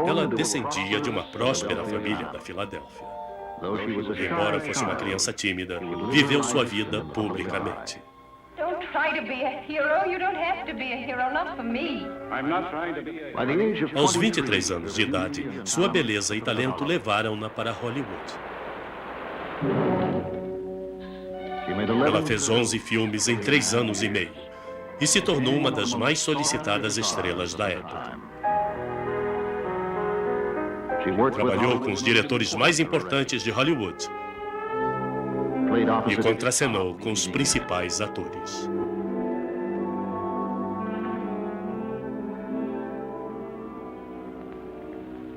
Ela descendia de uma próspera família da Filadélfia. Embora fosse uma criança tímida, viveu sua vida publicamente. Don't try to be a hero. You don't have to be a hero, not for me. Aos 23 anos de idade, sua beleza e talento levaram-na para Hollywood. Ela fez 11 filmes em 3 anos e meio e se tornou uma das mais solicitadas estrelas da época. Trabalhou com os diretores mais importantes de Hollywood e contracenou com os principais atores.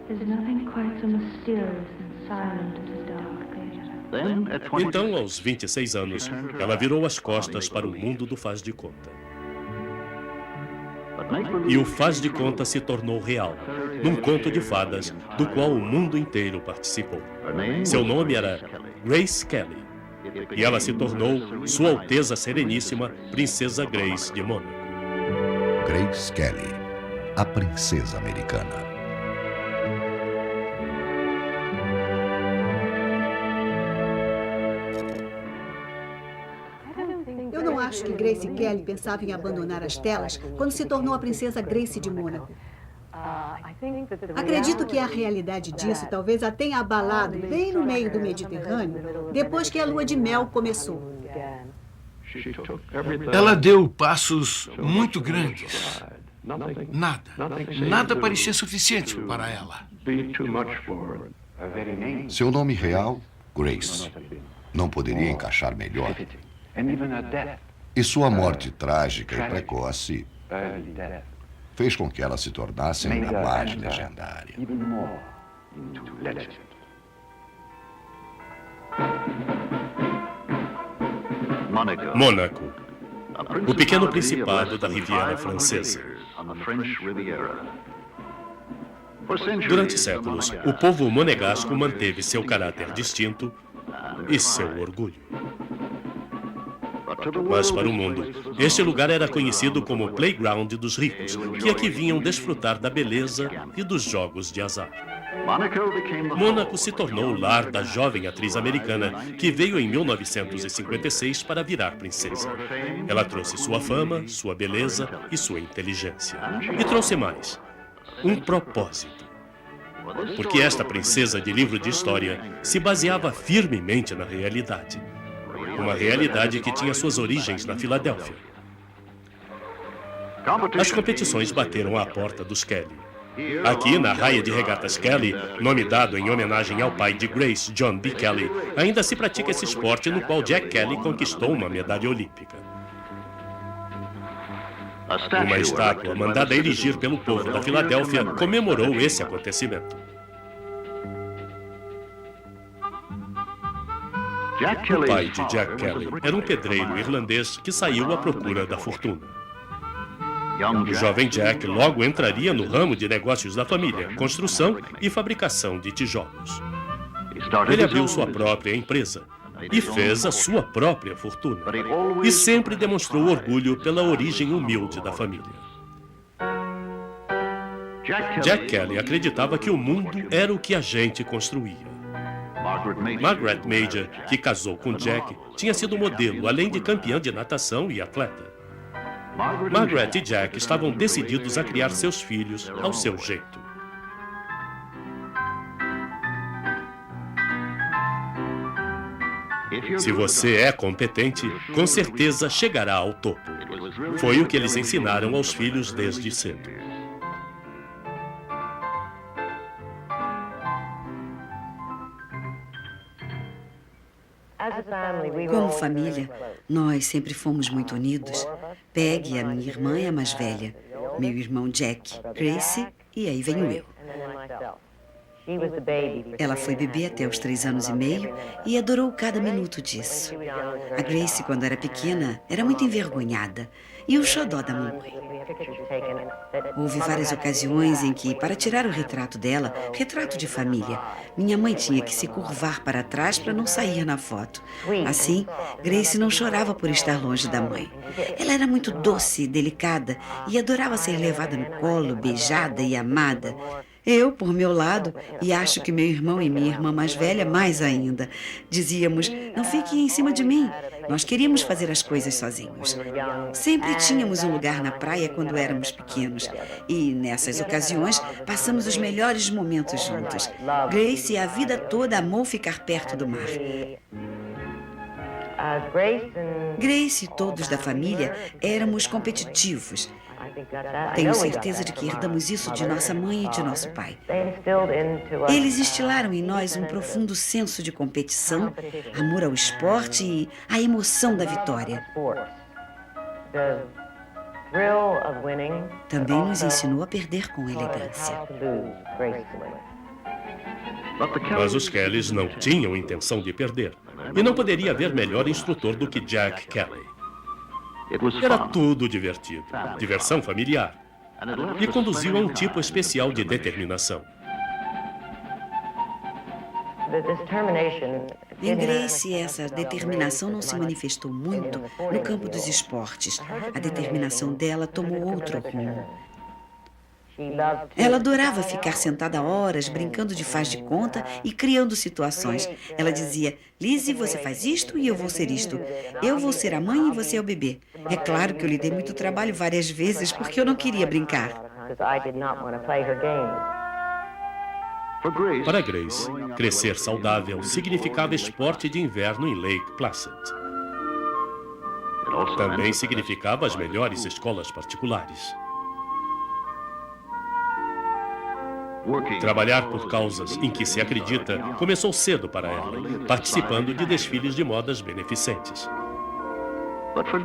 There's nothing quite so mysterious and silent as dark theater. Então, aos 26 anos, ela virou as costas para o mundo do faz de conta. E o faz de conta se tornou real, num conto de fadas do qual o mundo inteiro participou. Seu nome era Grace Kelly. E ela se tornou Sua Alteza Sereníssima Princesa Grace de Mônaco. Grace Kelly, a princesa americana. Eu não acho que Grace Kelly pensava em abandonar as telas quando se tornou a princesa Grace de Mônaco. Acredito que a realidade disso talvez a tenha abalado bem no meio do Mediterrâneo, depois que a lua de mel começou. Ela deu passos muito grandes. Nada parecia suficiente para ela. Seu nome real, Grace, não poderia encaixar melhor. E sua morte trágica e precoce fez com que ela se tornasse ainda mais legendária. Mônaco, o pequeno principado da Riviera Francesa. Durante séculos, o povo monegasco manteve seu caráter distinto e seu orgulho. Mas para o mundo, este lugar era conhecido como o playground dos ricos, que aqui vinham desfrutar da beleza e dos jogos de azar. Mônaco se tornou o lar da jovem atriz americana que veio em 1956 para virar princesa. Ela trouxe sua fama, sua beleza e sua inteligência. E trouxe mais, um propósito. Porque esta princesa de livro de história se baseava firmemente na realidade. Uma realidade que tinha suas origens na Filadélfia. As competições bateram à porta dos Kelly. Aqui, na raia de regatas Kelly, nome dado em homenagem ao pai de Grace, John B. Kelly, ainda se pratica esse esporte no qual Jack Kelly conquistou uma medalha olímpica. Uma estátua mandada erigir pelo povo da Filadélfia comemorou esse acontecimento. O pai de Jack Kelly era um pedreiro irlandês que saiu à procura da fortuna. O jovem Jack logo entraria no ramo de negócios da família, construção e fabricação de tijolos. Ele abriu sua própria empresa e fez a sua própria fortuna. E sempre demonstrou orgulho pela origem humilde da família. Jack Kelly acreditava que o mundo era o que a gente construía. Margaret Major, que casou com Jack, tinha sido modelo, além de campeã de natação e atleta. Margaret e Jack estavam decididos a criar seus filhos ao seu jeito. Se você é competente, com certeza chegará ao topo. Foi o que eles ensinaram aos filhos desde cedo. Como família, nós sempre fomos muito unidos. Peggy, a minha irmã, é a mais velha. Meu irmão Jack, Grace e aí venho eu. Ela foi bebê até os 3 anos e meio e adorou cada minuto disso. A Grace, quando era pequena, era muito envergonhada e o xodó da mamãe. Houve várias ocasiões em que, para tirar o retrato dela, retrato de família, minha mãe tinha que se curvar para trás para não sair na foto. Assim, Grace não chorava por estar longe da mãe. Ela era muito doce e delicada e adorava ser levada no colo, beijada e amada. Eu, por meu lado, e acho que meu irmão e minha irmã mais velha mais ainda, dizíamos, não fique em cima de mim. Nós queríamos fazer as coisas sozinhos. Sempre tínhamos um lugar na praia quando éramos pequenos. E, nessas ocasiões, passamos os melhores momentos juntos. Grace, a vida toda, amou ficar perto do mar. Grace e todos da família éramos competitivos. Tenho certeza de que herdamos isso de nossa mãe e de nosso pai. Eles instilaram em nós um profundo senso de competição, amor ao esporte e a emoção da vitória. Também nos ensinou a perder com elegância. Mas os Kellys não tinham intenção de perder. E não poderia haver melhor instrutor do que Jack Kelly. Era tudo divertido, diversão familiar. E conduziu a um tipo especial de determinação. Em Grace, essa determinação não se manifestou muito no campo dos esportes. A determinação dela tomou outro rumo. Ela adorava ficar sentada horas, brincando de faz de conta e criando situações. Ela dizia, Lizzie, você faz isto e eu vou ser isto. Eu vou ser a mãe e você é o bebê. É claro que eu lhe dei muito trabalho várias vezes porque eu não queria brincar. Para Grace, crescer saudável significava esporte de inverno em Lake Placid. Também significava as melhores escolas particulares. Trabalhar por causas em que se acredita começou cedo para ela, participando de desfiles de modas beneficentes.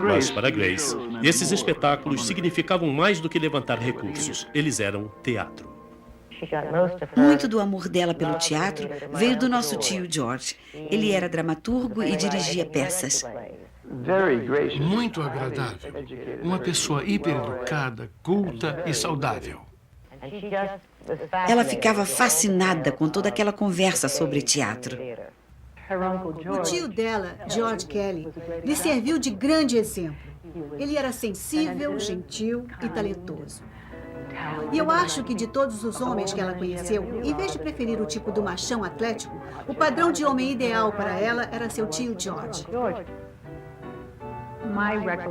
Mas para Grace, esses espetáculos significavam mais do que levantar recursos. Eles eram teatro. Muito do amor dela pelo teatro veio do nosso tio George. Ele era dramaturgo e dirigia peças. Muito agradável. Uma pessoa hipereducada, culta e saudável. Ela ficava fascinada com toda aquela conversa sobre teatro. O tio dela, George Kelly, lhe serviu de grande exemplo. Ele era sensível, gentil e talentoso. E eu acho que de todos os homens que ela conheceu, em vez de preferir o tipo do machão atlético, o padrão de homem ideal para ela era seu tio George.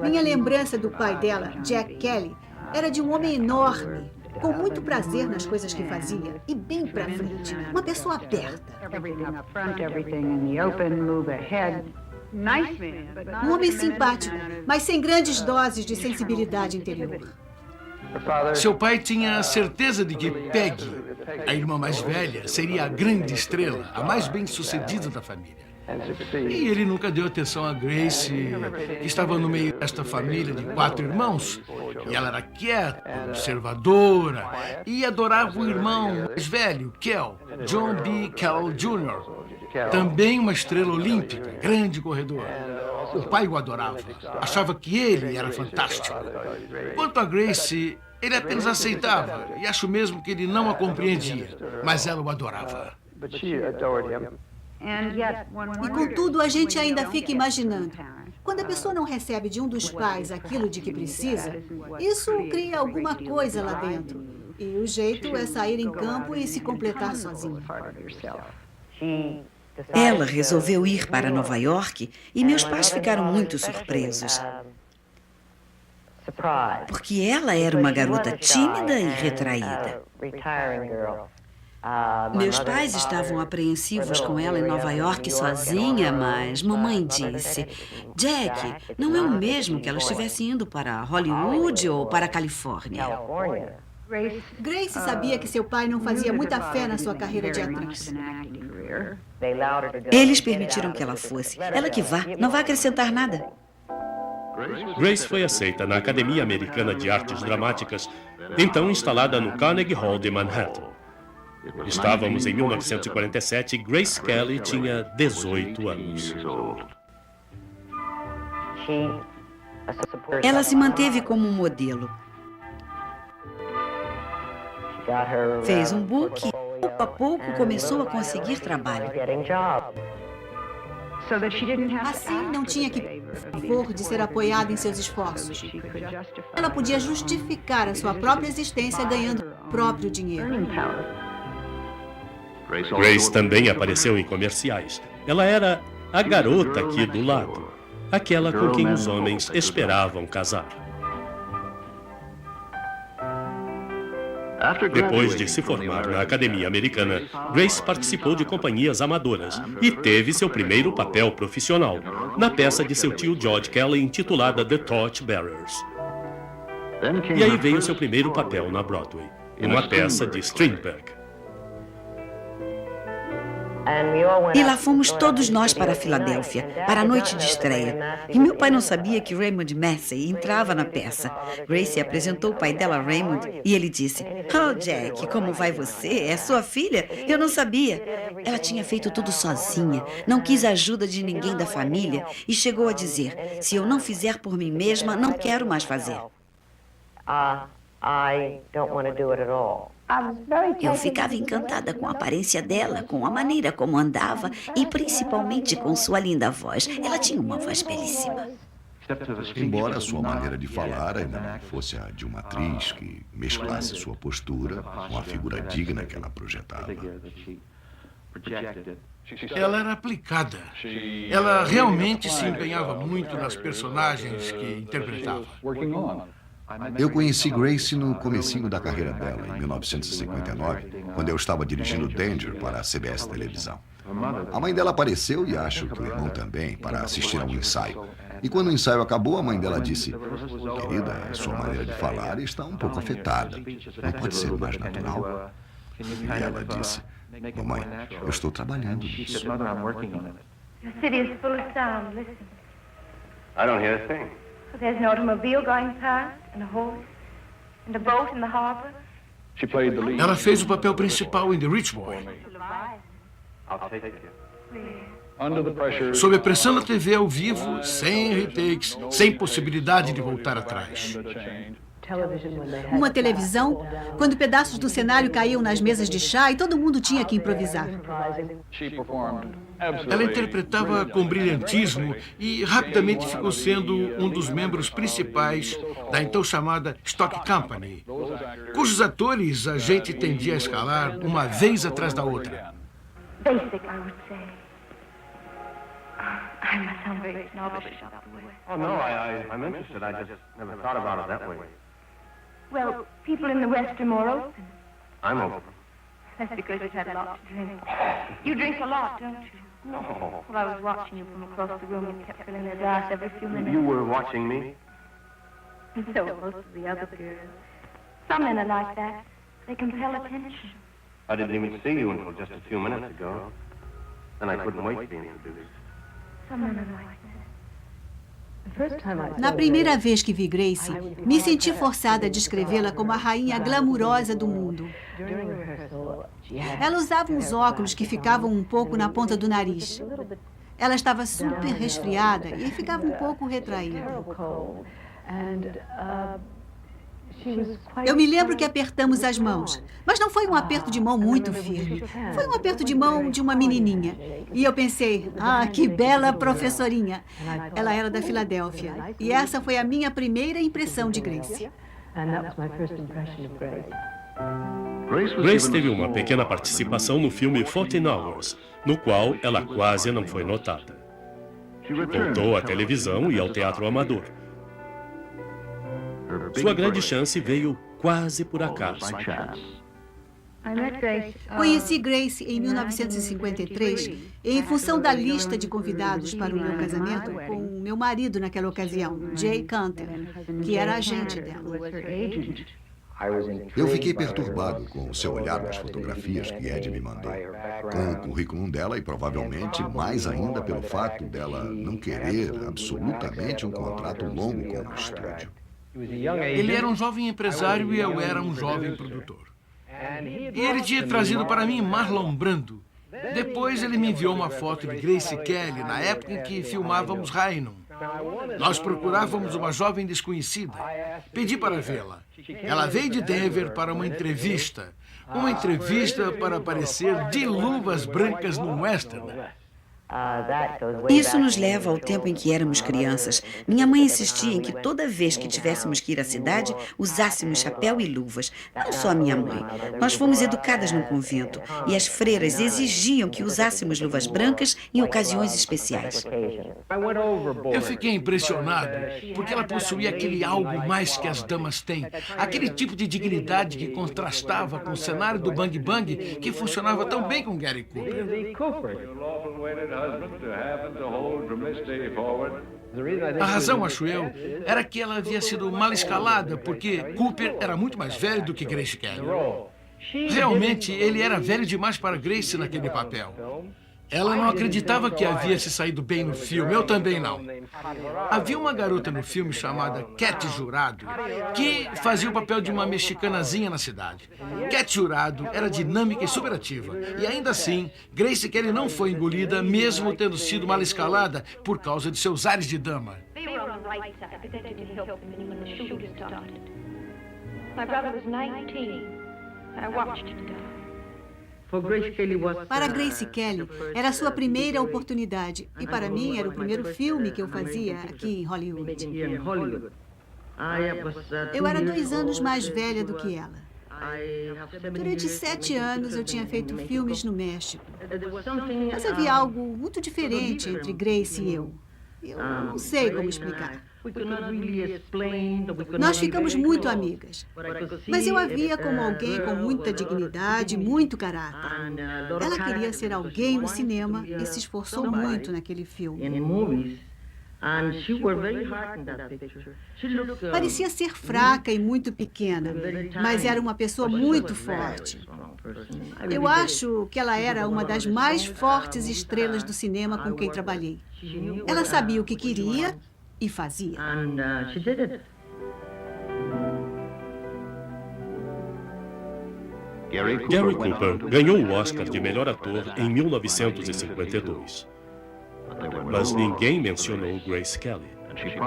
Minha lembrança do pai dela, Jack Kelly, era de um homem enorme, com muito prazer nas coisas que fazia e bem pra frente, uma pessoa aberta. Um homem simpático, mas sem grandes doses de sensibilidade interior. Seu pai tinha certeza de que Peggy, a irmã mais velha, seria a grande estrela, a mais bem-sucedida da família. E ele nunca deu atenção a Grace, que estava no meio desta família de 4 irmãos. E ela era quieta, conservadora, e adorava o irmão mais velho, Kel, John B. Kell Jr., também uma estrela olímpica, grande corredor. O pai o adorava, achava que ele era fantástico. Quanto a Grace, ele apenas aceitava, e acho mesmo que ele não a compreendia, mas ela o adorava. E contudo, a gente ainda fica imaginando. Quando a pessoa não recebe de um dos pais aquilo de que precisa, isso cria alguma coisa lá dentro. E o jeito é sair em campo e se completar sozinha. Ela resolveu ir para Nova York e meus pais ficaram muito surpresos. Porque ela era uma garota tímida e retraída. Meus pais estavam apreensivos com ela em Nova York sozinha, mas mamãe disse, Jack, não é o mesmo que ela estivesse indo para Hollywood ou para a Califórnia. Grace sabia que seu pai não fazia muita fé na sua carreira de atriz. Eles permitiram que ela fosse. Ela que vá, não vai acrescentar nada. Grace foi aceita na Academia Americana de Artes Dramáticas, então instalada no Carnegie Hall de Manhattan. Estávamos em 1947 e Grace Kelly tinha 18 anos. Ela se manteve como um modelo. Fez um book e, pouco a pouco, começou a conseguir trabalho. Assim, não tinha que favor de ser apoiada em seus esforços. Ela podia justificar a sua própria existência ganhando o próprio dinheiro. Grace também apareceu em comerciais. Ela era a garota aqui do lado, aquela com quem os homens esperavam casar. Depois de se formar na Academia Americana, Grace participou de companhias amadoras e teve seu primeiro papel profissional, na peça de seu tio George Kelly intitulada The Torchbearers. E aí veio seu primeiro papel na Broadway, uma peça de Strindberg. E lá fomos todos nós para a Filadélfia, para a noite de estreia. E meu pai não sabia que Raymond Massey entrava na peça. Grace apresentou o pai dela a Raymond e ele disse: "Oh, Jack, como vai você? É sua filha? Eu não sabia." Ela tinha feito tudo sozinha, não quis a ajuda de ninguém da família e chegou a dizer: "Se eu não fizer por mim mesma, não quero mais fazer." I don't want to do it at all. Eu ficava encantada com a aparência dela, com a maneira como andava e principalmente com sua linda voz. Ela tinha uma voz belíssima. Embora a sua maneira de falar ainda não fosse a de uma atriz que mesclasse sua postura com a figura digna que ela projetava. Ela era aplicada. Ela realmente se empenhava muito nas personagens que interpretava. Eu conheci Grace no comecinho da carreira dela, em 1959, quando eu estava dirigindo Danger para a CBS Televisão. A mãe dela apareceu e acho que o irmão também, para assistir a um ensaio. E quando o ensaio acabou, a mãe dela disse: "Querida, sua maneira de falar está um pouco afetada. Não pode ser mais natural?" E ela disse: "Mamãe, eu estou trabalhando nisso." The city is full of sound. Listen. I don't hear a thing. There's an automobile going past, and a horse, and a boat in the harbor. Ela fez o papel principal em The Rich Boy. I'll take it. Sob a pressão da TV ao vivo, sem retakes, sem possibilidade de voltar atrás. Uma televisão, quando pedaços do cenário caíam nas mesas de chá e todo mundo tinha que improvisar. Ela interpretava com brilhantismo e rapidamente ficou sendo um dos membros principais da então chamada Stock Company, cujos atores a gente tendia a escalar uma vez atrás da outra. Basic, I would say. I must sound very snobbish, Dr. West. Oh, no, I'm interested. I just never thought about it that way. Well, people in the West are more open. I'm open. That's because you've had a lot to drink. You drink a lot, don't you? No. Well, I was watching you from across the room. You kept filling the glass every few minutes. You were watching me? And so were most of the other girls. Some men are like that. They compel attention. I didn't even see you until just a few minutes ago. Then I couldn't wait to be introduced. Some men are like that. Na primeira vez que vi Grace, me senti forçada a descrevê-la como a rainha glamurosa do mundo. Ela usava uns óculos que ficavam um pouco na ponta do nariz. Ela estava super resfriada e ficava um pouco retraída. Eu me lembro que apertamos as mãos, mas não foi um aperto de mão muito firme. Foi um aperto de mão de uma menininha. E eu pensei: que bela professorinha. Ela era da Filadélfia. E essa foi a minha primeira impressão de Grace. Grace teve uma pequena participação no filme 14 Hours, no qual ela quase não foi notada. Voltou à televisão e ao teatro amador. Sua grande chance veio quase por acaso. Conheci Grace em 1953 em função da lista de convidados para o meu casamento com o meu marido naquela ocasião, Jay Canter, que era agente dela. Eu fiquei perturbado com o seu olhar nas fotografias que Ed me mandou, com o currículo dela e provavelmente mais ainda pelo fato dela não querer absolutamente um contrato longo com o estúdio. Ele era um jovem empresário e eu era um jovem produtor. E ele tinha trazido para mim Marlon Brando. Depois ele me enviou uma foto de Grace Kelly na época em que filmávamos Rhino. Nós procurávamos uma jovem desconhecida. Pedi para vê-la. Ela veio de Denver para uma entrevista. Uma entrevista para aparecer de luvas brancas no western. Isso nos leva ao tempo em que éramos crianças. Minha mãe insistia em que toda vez que tivéssemos que ir à cidade, usássemos chapéu e luvas. Não só a minha mãe. Nós fomos educadas num convento e as freiras exigiam que usássemos luvas brancas em ocasiões especiais. Eu fiquei impressionado porque ela possuía aquele algo mais que as damas têm. Aquele tipo de dignidade que contrastava com o cenário do Bang Bang que funcionava tão bem com Gary Cooper. A razão, acho eu, era que ela havia sido mal escalada porque Cooper era muito mais velho do que Grace Kelly. Realmente, ele era velho demais para Grace naquele papel. Ela não acreditava que havia se saído bem no filme, eu também não. Havia uma garota no filme chamada Cat Jurado, que fazia o papel de uma mexicanazinha na cidade. Cat Jurado era dinâmica e superativa. E ainda assim, Grace Kelly não foi engolida, mesmo tendo sido mal escalada, por causa de seus ares de dama. They were on the right side, but that didn't help me when the shooting started. My brother was 19. I watched him die. Para Grace Kelly, era a sua primeira oportunidade. E para mim, era o primeiro filme que eu fazia aqui em Hollywood. Eu era 2 anos mais velha do que ela. Durante 7 anos, eu tinha feito filmes no México. Mas havia algo muito diferente entre Grace e eu. Eu não sei como explicar. Nós ficamos muito amigas, mas eu a via como alguém com muita dignidade, muito caráter. Ela queria ser alguém no cinema e se esforçou muito naquele filme. Parecia ser fraca e muito pequena, mas era uma pessoa muito forte. Eu acho que ela era uma das mais fortes estrelas do cinema com quem trabalhei. Ela sabia o que queria e fazia. Gary Cooper ganhou o Oscar de melhor ator em 1952. Mas ninguém mencionou Grace Kelly.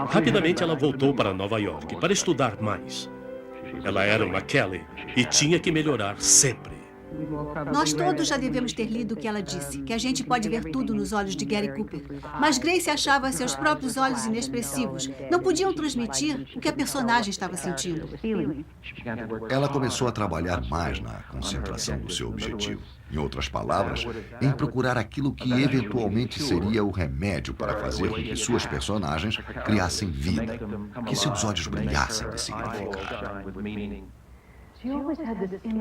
Rapidamente ela voltou para Nova York para estudar mais. Ela era uma Kelly e tinha que melhorar sempre. Nós todos já devemos ter lido o que ela disse, que a gente pode ver tudo nos olhos de Gary Cooper. Mas Grace achava seus próprios olhos inexpressivos. Não podiam transmitir o que a personagem estava sentindo. Ela começou a trabalhar mais na concentração do seu objetivo. Em outras palavras, em procurar aquilo que eventualmente seria o remédio para fazer com que suas personagens criassem vida, que seus olhos brilhassem de significado.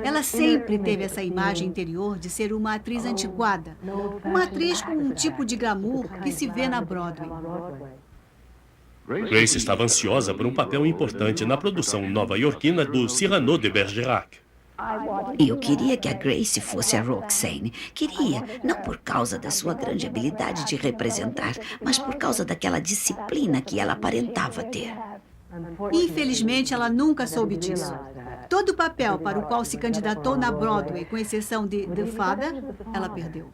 Ela sempre teve essa imagem interior de ser uma atriz antiquada, uma atriz com um tipo de glamour que se vê na Broadway. Grace estava ansiosa por um papel importante na produção nova-iorquina do Cyrano de Bergerac. Eu queria que a Grace fosse a Roxane. Queria, não por causa da sua grande habilidade de representar, mas por causa daquela disciplina que ela aparentava ter. Infelizmente, ela nunca soube disso. Todo o papel para o qual se candidatou na Broadway, com exceção de The Father, ela perdeu.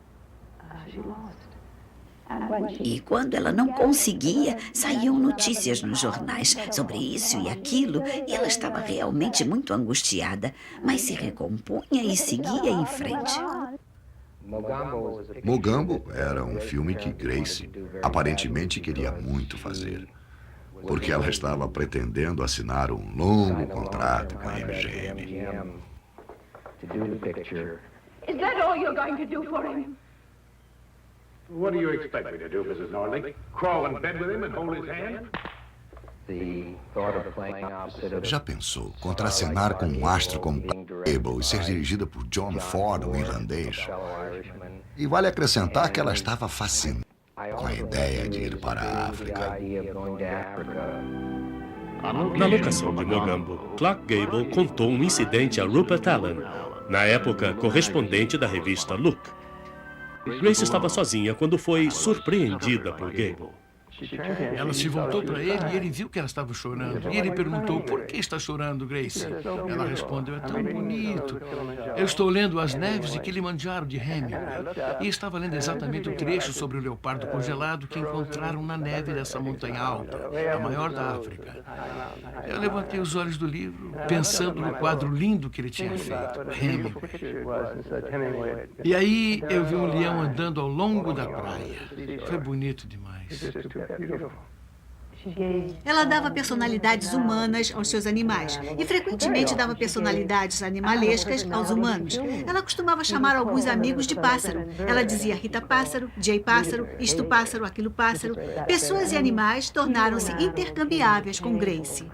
E quando ela não conseguia, saíam notícias nos jornais sobre isso e aquilo, e ela estava realmente muito angustiada, mas se recompunha e seguia em frente. Mogambo era um filme que Grace aparentemente queria muito fazer, porque ela estava pretendendo assinar um longo contrato com a MGM. Is that all you're going to do for him? What do you expect me to do, Mrs. Norling? Crawl in bed with him and hold his hand? Já pensou contracenar com um astro como Cable e ser dirigida por John Ford, um irlandês? E vale acrescentar que ela estava fascinada com a ideia de ir para a África. Na locação de Mogambo, Clark Gable contou um incidente a Rupert Allen, na época correspondente da revista Look. Grace estava sozinha quando foi surpreendida por Gable. Ela se voltou para ele e ele viu que ela estava chorando. E ele perguntou, por que está chorando, Grace? Ela respondeu, é tão bonito. Eu estou lendo As Neves de Kilimanjaro, de Hemingway. E estava lendo exatamente o trecho sobre o leopardo congelado que encontraram na neve dessa montanha alta, a maior da África. Eu levantei os olhos do livro, pensando no quadro lindo que ele tinha feito, Hemingway. E aí eu vi um leão andando ao longo da praia. Foi bonito demais. Ela dava personalidades humanas aos seus animais e frequentemente dava personalidades animalescas aos humanos. Ela costumava chamar alguns amigos de pássaro. Ela dizia Rita Pássaro, Jay Pássaro, isto pássaro, aquilo pássaro. Pessoas e animais tornaram-se intercambiáveis com Grace.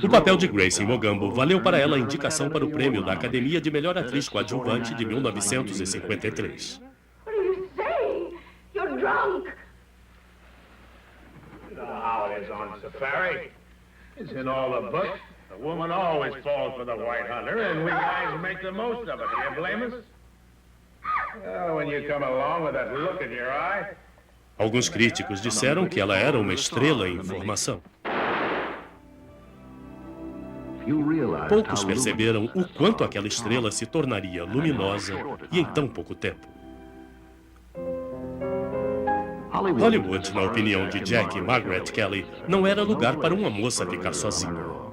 O papel de Grace em Mogambo valeu para ela a indicação para o prêmio da Academia de Melhor Atriz Coadjuvante de 1953. What are you saying? You're drunk. You know how it is on safari. It's in all the books. The woman always falls for the white hunter, and we guys make the most of it. Do you blame us? Well, when you come along with that look in your eye. Alguns críticos disseram que ela era uma estrela em formação. Poucos perceberam o quanto aquela estrela se tornaria luminosa e em tão pouco tempo. Hollywood, na opinião de Jack e Margaret Kelly, não era lugar para uma moça ficar sozinha.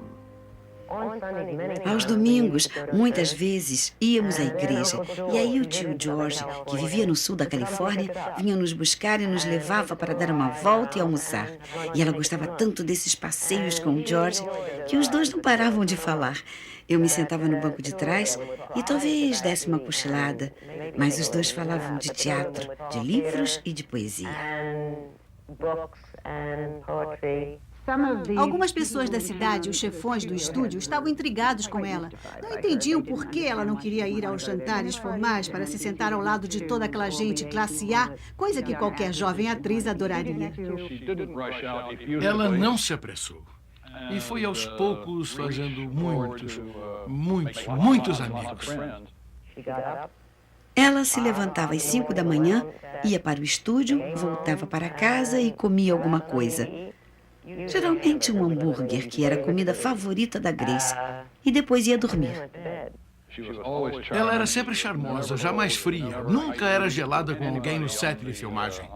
Aos domingos, muitas vezes, íamos à igreja e aí o tio George, que vivia no sul da Califórnia, vinha nos buscar e nos levava para dar uma volta e almoçar. E ela gostava tanto desses passeios com o George que os dois não paravam de falar. Eu me sentava no banco de trás e talvez desse uma cochilada, mas os dois falavam de teatro, de livros e de poesia. Algumas pessoas da cidade, os chefões do estúdio, estavam intrigados com ela. Não entendiam por que ela não queria ir aos jantares formais para se sentar ao lado de toda aquela gente classe A, coisa que qualquer jovem atriz adoraria. Ela não se apressou. E foi aos poucos fazendo muitos amigos. Ela se levantava às 5 da manhã, ia para o estúdio, voltava para casa e comia alguma coisa. Geralmente um hambúrguer, que era a comida favorita da Grace, e depois ia dormir. Ela era sempre charmosa, jamais fria, nunca era gelada com alguém no set de filmagem.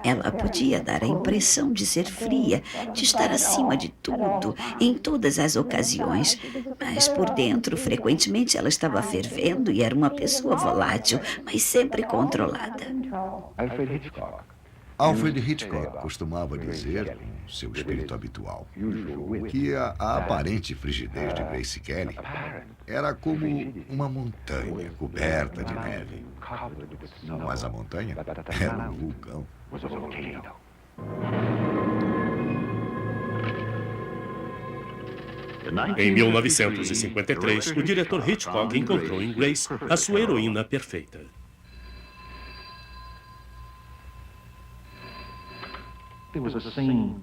Ela podia dar a impressão de ser fria, de estar acima de tudo, em todas as ocasiões, mas por dentro, frequentemente, ela estava fervendo e era uma pessoa volátil, mas sempre controlada. Alfred Hitchcock costumava dizer, com seu espírito habitual, que a aparente frigidez de Grace Kelly era como uma montanha coberta de neve. Mas a montanha era um vulcão. Em 1953, o diretor Hitchcock encontrou em Grace a sua heroína perfeita.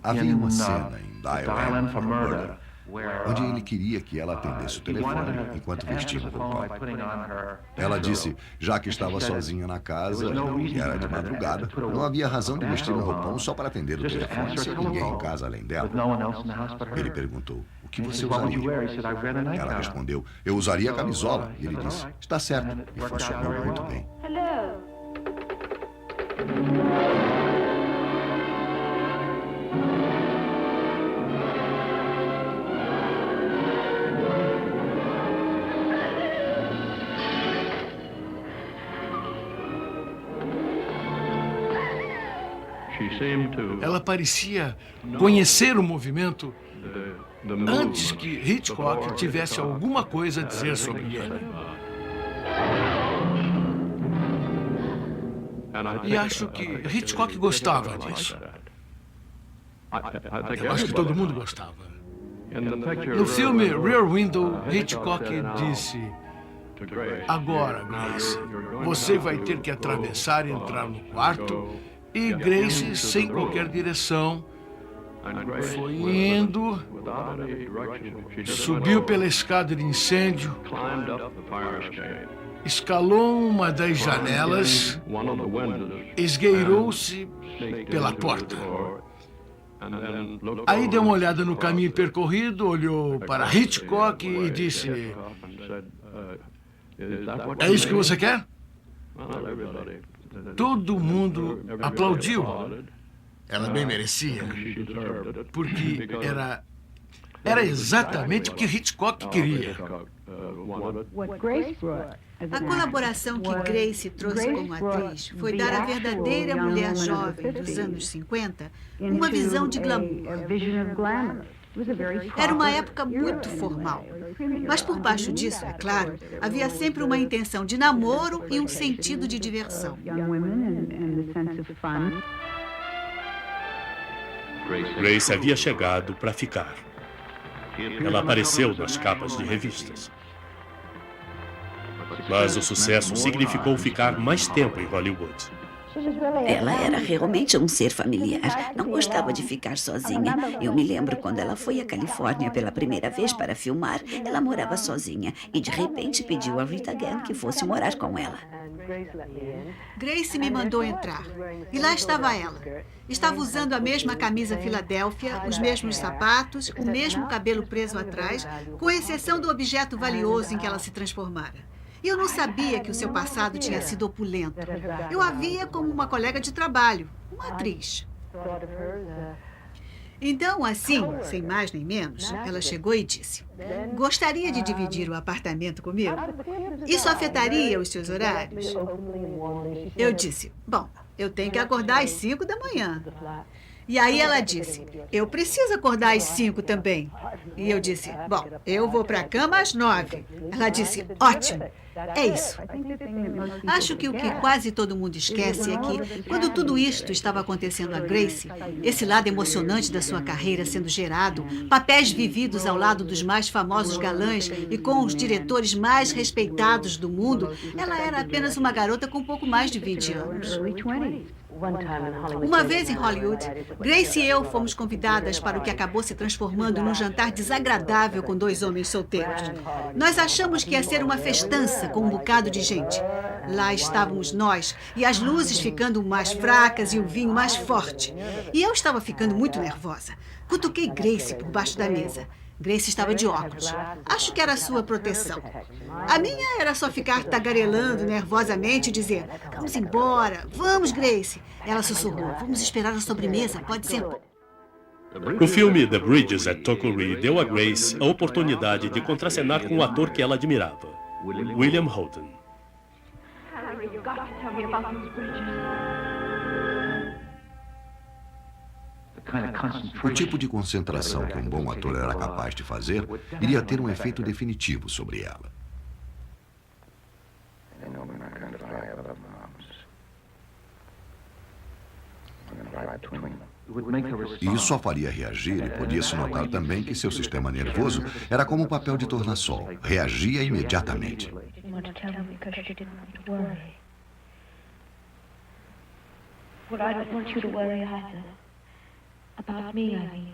Havia uma cena em Dial M for Murder, onde ele queria que ela atendesse o telefone enquanto vestia o roupão. Ela disse, já que estava sozinha na casa e era de madrugada, não havia razão de vestir um roupão só para atender o telefone sem ninguém em casa além dela. Ele perguntou, o que você usaria? Ela respondeu, eu usaria a camisola. E ele disse, está certo, e funcionou muito bem. Ela parecia conhecer o movimento antes que Hitchcock tivesse alguma coisa a dizer sobre ele. E acho que Hitchcock gostava disso. Eu acho que todo mundo gostava. No filme Rear Window, Hitchcock disse, agora, Grace, você vai ter que atravessar e entrar no quarto. E Grace, sem qualquer direção, foi indo, subiu pela escada de incêndio escalou uma das janelas, esgueirou-se pela porta. Aí deu uma olhada no caminho percorrido, olhou para Hitchcock e disse: é isso que você quer? Todo mundo aplaudiu. Ela bem merecia, porque era exatamente o que Hitchcock queria. A colaboração que Grace trouxe como atriz foi dar à verdadeira mulher jovem dos anos 50 uma visão de glamour. Era uma época muito formal. Mas por baixo disso, é claro, havia sempre uma intenção de namoro e um sentido de diversão. Grace havia chegado para ficar. Ela apareceu nas capas de revistas. Mas o sucesso significou ficar mais tempo em Hollywood. Ela era realmente um ser familiar. Não gostava de ficar sozinha. Eu me lembro quando ela foi à Califórnia pela primeira vez para filmar. Ela morava sozinha e de repente pediu a Rita Gann que fosse morar com ela. Grace me mandou entrar. E lá estava ela. Estava usando a mesma camisa Filadélfia, os mesmos sapatos, o mesmo cabelo preso atrás, com exceção do objeto valioso em que ela se transformara. E eu não sabia que o seu passado tinha sido opulento. Eu a via como uma colega de trabalho, uma atriz. Então, assim, sem mais nem menos, ela chegou e disse: gostaria de dividir o apartamento comigo? Isso afetaria os seus horários? Eu disse: bom, eu tenho que acordar às 5 da manhã. E aí ela disse: eu preciso acordar às 5 também. E eu disse: bom, eu vou para a cama às 9. Ela disse: ótimo. É isso. Acho que o que quase todo mundo esquece é que, quando tudo isto estava acontecendo a Grace, esse lado emocionante da sua carreira sendo gerado, papéis vividos ao lado dos mais famosos galãs e com os diretores mais respeitados do mundo, ela era apenas uma garota com pouco mais de 20 anos. Uma vez em Hollywood, Grace e eu fomos convidadas para o que acabou se transformando num jantar desagradável com 2 homens solteiros. Nós achamos que ia ser uma festança com um bocado de gente. Lá estávamos nós, e as luzes ficando mais fracas e o vinho mais forte. E eu estava ficando muito nervosa. Cutuquei Grace por baixo da mesa. Grace estava de óculos. Acho que era a sua proteção. A minha era só ficar tagarelando nervosamente e dizer: vamos embora, vamos, Grace. Ela sussurrou: vamos esperar a sobremesa, pode ser. O filme The Bridges at Tokuri deu a Grace a oportunidade de contracenar com um ator que ela admirava, William Holden. Harry, you've got to tell me about these bridges. O tipo de concentração que um bom ator era capaz de fazer iria ter um efeito definitivo sobre ela. E isso só faria reagir e podia-se notar também que seu sistema nervoso era como um papel de tornassol, reagia imediatamente. About me, I mean.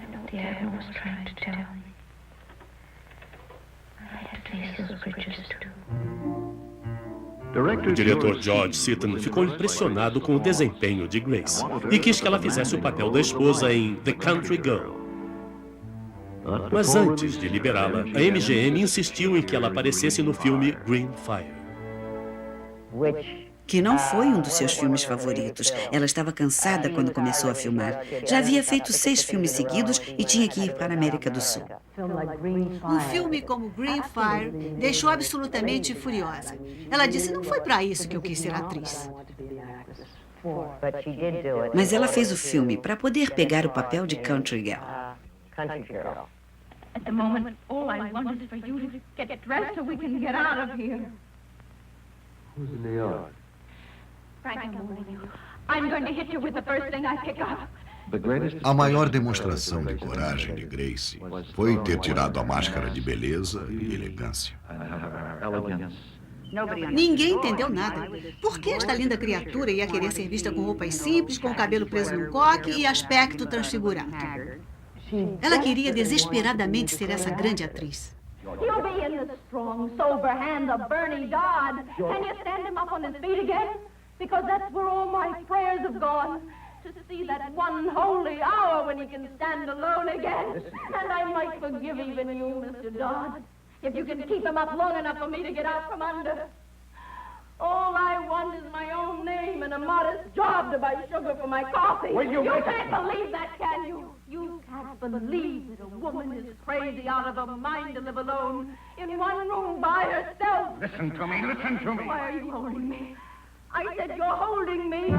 And what the Admiral was trying to tell me. I had to face those bridges too. O diretor George Seaton ficou impressionado com o desempenho de Grace e quis que ela fizesse o papel da esposa em The Country Girl. Mas antes de liberá-la, a MGM insistiu em que ela aparecesse no filme Green Fire. Que não foi um dos seus filmes favoritos. Ela estava cansada quando começou a filmar. Já havia feito 6 filmes seguidos e tinha que ir para a América do Sul. Um filme como Green Fire deixou absolutamente furiosa. Ela disse: não foi para isso que eu quis ser atriz. Mas ela fez o filme para poder pegar o papel de Country Girl. At the moment, all I want is for you to get dressed so we can get out of here. Who's in the yard? Frank, I'm warning you. I'm going to hit you with the first thing I pick up. A maior demonstração de coragem de Grace foi ter tirado a máscara de beleza e elegância. Ninguém entendeu nada. Por que esta linda criatura ia querer ser vista com roupas simples, com o cabelo preso num coque e aspecto transfigurado? Ela queria desesperadamente ser essa grande atriz. You'll be in the strong, sober hand of Bernie Dodd. Can you stand him up on his feet again? Because that's where all my prayers have gone. To see that one holy hour when he can stand alone again. And I might forgive even you, Mr. Dodd, if you can keep him up long enough for me to get out from under. All I want is my own name and a modest job to buy sugar for my coffee. You can't believe that, can you? You can't believe that a woman is crazy out of her mind to live alone in one room by herself. Listen to me, listen to me. Why are you holding me? I said you're holding me.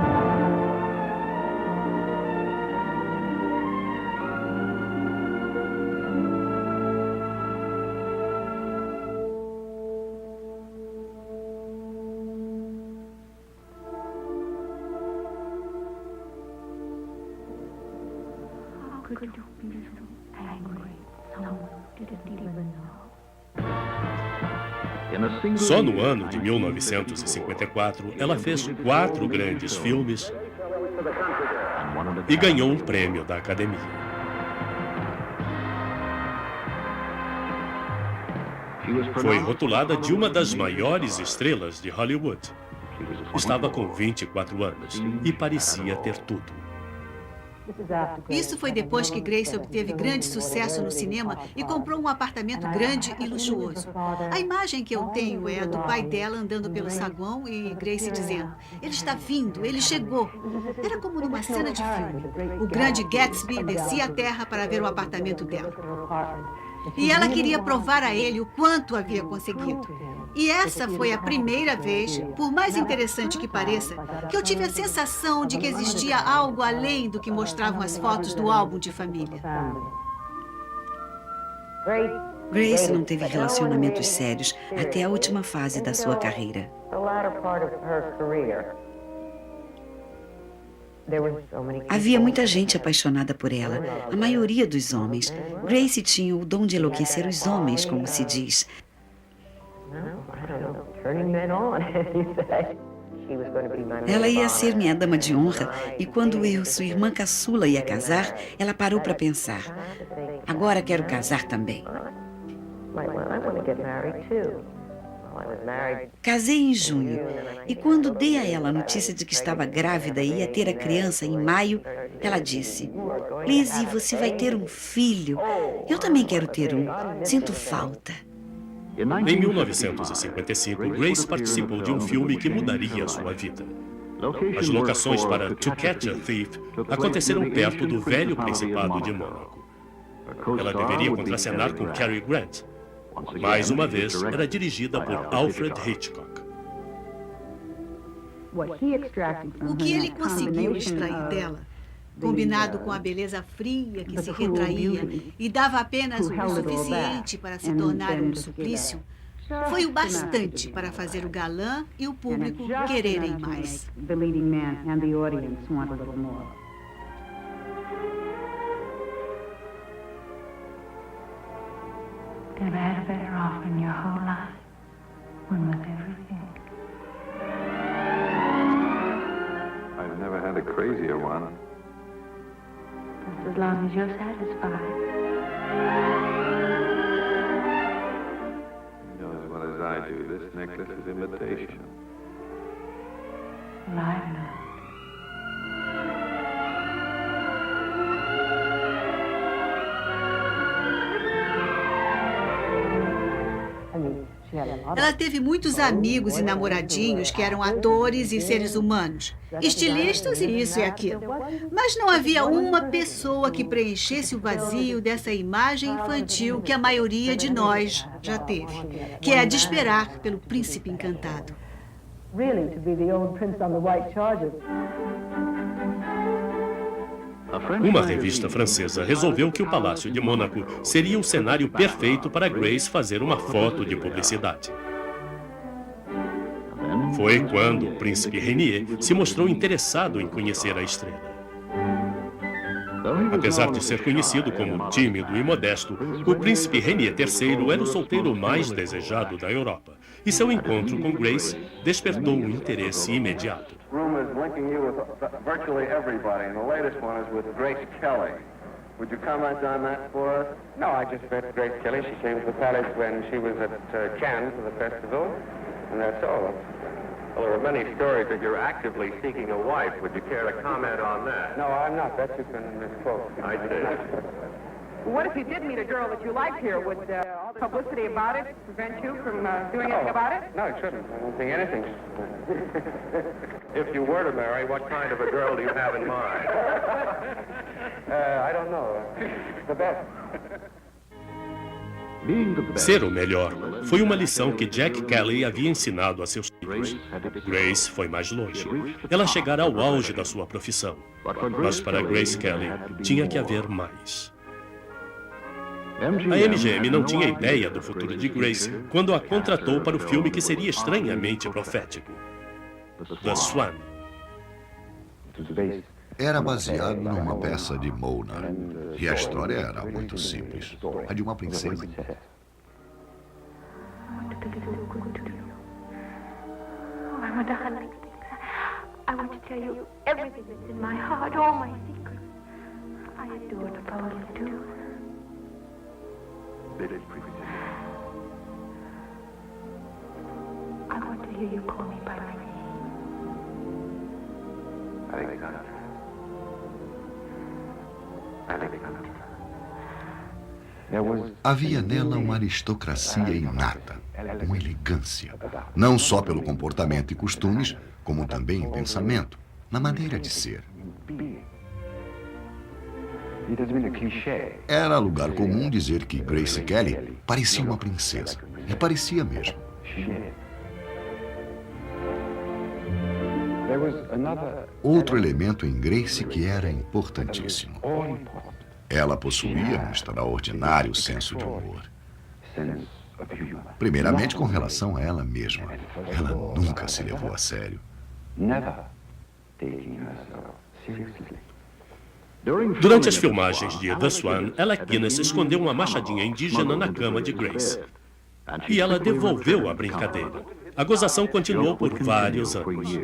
Could you be so angry? Someone didn't even know. Só no ano de 1954, ela fez 4 grandes filmes e ganhou um prêmio da Academia. Foi rotulada de uma das maiores estrelas de Hollywood. Estava com 24 anos e parecia ter tudo. Isso foi depois que Grace obteve grande sucesso no cinema e comprou um apartamento grande e luxuoso. A imagem que eu tenho é a do pai dela andando pelo saguão e Grace dizendo: "Ele está vindo, ele chegou." Era como numa cena de filme. O grande Gatsby descia à terra para ver o apartamento dela. E ela queria provar a ele o quanto havia conseguido. E essa foi a primeira vez, por mais interessante que pareça, que eu tive a sensação de que existia algo além do que mostravam as fotos do álbum de família. Grace não teve relacionamentos sérios até a última fase da sua carreira. Havia muita gente apaixonada por ela, a maioria dos homens. Grace tinha o dom de enlouquecer os homens, como se diz. Ela ia ser minha dama de honra e quando eu, sua irmã caçula, ia casar, ela parou para pensar: agora quero casar também. Casei em junho e quando dei a ela a notícia de que estava grávida e ia ter a criança em maio, ela disse: "Lizzie, você vai ter um filho. Eu também quero ter um. Sinto falta." Em 1955, Grace participou de um filme que mudaria a sua vida. As locações para To Catch a Thief aconteceram perto do velho Principado de Mônaco. Ela deveria contracenar com Cary Grant. Mais uma vez, era dirigida por Alfred Hitchcock. O que ele conseguiu extrair dela, combinado com a beleza fria que se retraía e dava apenas o suficiente para se tornar um suplício, foi o bastante para fazer o galã e o público quererem mais. Never had a better offer in your whole life. One with everything. I've never had a crazier one. Just as long as you're satisfied. You know as well as I do, this necklace is imitation. Well, I know. Ela teve muitos amigos e namoradinhos que eram atores e seres humanos, estilistas e isso e aquilo. Mas não havia uma pessoa que preenchesse o vazio dessa imagem infantil que a maioria de nós já teve, que é a de esperar pelo príncipe encantado. Uma revista francesa resolveu que o Palácio de Mônaco seria o cenário perfeito para Grace fazer uma foto de publicidade. Foi quando o príncipe Rainier se mostrou interessado em conhecer a estrela. Apesar de ser conhecido como tímido e modesto, o príncipe Rainier III era o solteiro mais desejado da Europa, e seu encontro com Grace despertou um interesse imediato. Rumors linking you with virtually everybody, and the latest one is with Grace Kelly. Would you comment on that for us? No, I just met Grace Kelly. She came to the palace when she was at Cannes for the festival, and that's all. Well, there are many stories that you're actively seeking a wife. Would you care to comment on that? No, I'm not. That you can misquote. I see. What if you did meet a girl that you liked here? Would all the publicity about it prevent you from doing anything about it? No, it shouldn't. I don't think anything. If you were to marry, what kind of a girl do you have in mind? I don't know. The best. Ser o melhor foi uma lição que Jack Kelly havia ensinado a seus filhos. Grace foi mais longe. Ela chegara ao auge da sua profissão. Mas para Grace Kelly, tinha que haver mais. A MGM não tinha ideia do futuro de Grace quando a contratou para o filme que seria estranhamente profético, The Swan. Era baseado numa peça de Mona, e a história era muito simples. A de uma princesa. I want to tell you everything that's in my heart, all my secrets. I adore Napoleon too. I want to hear you call me by my name. Havia nela uma aristocracia inata, uma elegância, não só pelo comportamento e costumes, como também em pensamento, na maneira de ser. Era lugar comum dizer que Grace Kelly parecia uma princesa, e parecia mesmo. Outro elemento em Grace que era importantíssimo. Ela possuía um extraordinário senso de humor. Primeiramente com relação a ela mesma. Ela nunca se levou a sério. Durante as filmagens de The Swan, Alec Guinness escondeu uma machadinha indígena na cama de Grace. E ela devolveu a brincadeira. A gozação continuou por vários anos.